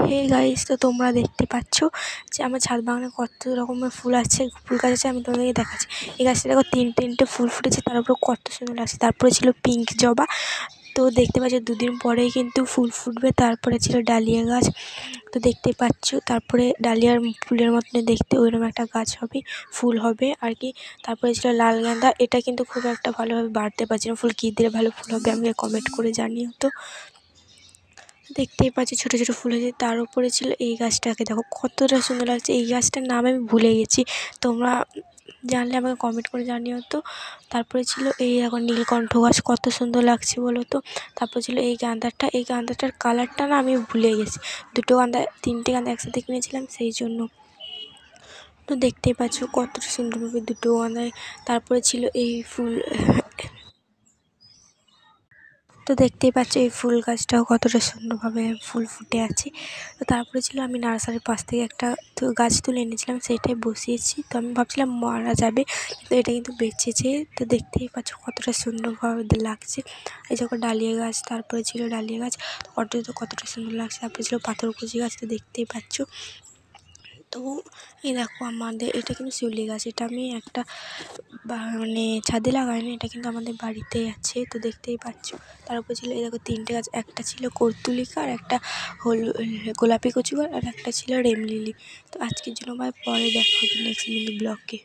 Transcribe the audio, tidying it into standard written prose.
Hey guys, তো তোমরা দেখতে পাচ্ছ যে আমার ছাদ বাগানে কত রকমের ফুল আছে, ফুল গাছ আছে। আমি তোমাদেরকে দেখাচ্ছি। এই গাছটা দেখো তিনটে ফুল ফুটেছে, তার উপরে কত সুন্দর লাগছে। তারপরে ছিল পিঙ্ক জবা, তো দেখতে পাচ্ছ দুদিন পরেই কিন্তু ফুল ফুটবে। তারপরে ছিল ডালিয়া গাছ, তো দেখতে পাচ্ছ। তারপরে ডালিয়ার ফুলের মতন দেখতে ওইরকম একটা গাছ হবে, ফুল হবে আর কি। তারপরে ছিল লাল গাঁদা, এটা কিন্তু খুব একটা ভালোভাবে বাড়তে পারছে না। ফুল কী দিলে ভালো ফুল হবে আমাকে কমেন্ট করে জানিও। তো দেখতেই পাচ্ছি ছোটো ছোটো ফুল হয়েছে। তার উপরে ছিল এই গাছটাকে দেখো কতটা সুন্দর লাগছে। এই গাছটার নাম আমি ভুলে গেছি, তোমরা জানলে আমাকে কমেন্ট করে জানিও। তো তারপরে ছিল এই এখন নীলকণ্ঠ গাছ, কত সুন্দর লাগছে বলো তো। তারপর ছিল এই গাঁদাটা, এই গাঁদাটার কালারটা না আমি ভুলে গেছি। তিনটে গাঁদা একসাথে কিনেছিলাম সেই জন্য। তো দেখতেই পাচ্ছ কতটা সুন্দরভাবে দুটো গাঁদায়। তারপরে ছিল এই ফুল, তো দেখতেই পাচ্ছ এই ফুল গাছটাও কতটা সুন্দরভাবে ফুল ফুটে আছে। তো তারপরে ছিল আমি নার্সারির পাশ থেকে একটা গাছ তুলে এনেছিলাম, সেইটাই বসিয়েছি। তো আমি ভাবছিলাম মারা যাবে, কিন্তু এটা কিন্তু বেঁচেছে। তো দেখতেই পাচ্ছ কতটা সুন্দরভাবে লাগছে। এই যখন ডালিয়া গাছ, তারপরে ছিল ডালিয়া গাছ কতটা সুন্দর লাগছে। তারপরে ছিল পাথরকুচি গাছ, তো দেখতেই পাচ্ছ। তো এই দেখো আমাদের এটা কিন্তু শিউলি গাছ, এটা আমি একটা মানে ছাদে লাগাইনি, এটা কিন্তু আমাদের বাড়িতেই আছে। তো দেখতেই পাচ্ছ। তারপর ছিল এই দেখো তিনটে গাছ, একটা ছিল কর্তুলিকা, আর একটা গোলাপি কচু গাছ, আর একটা ছিল রেমলিলি। তো আজকের জন্য পরে দেখা হবে নেক্সট মিনি ব্লগে।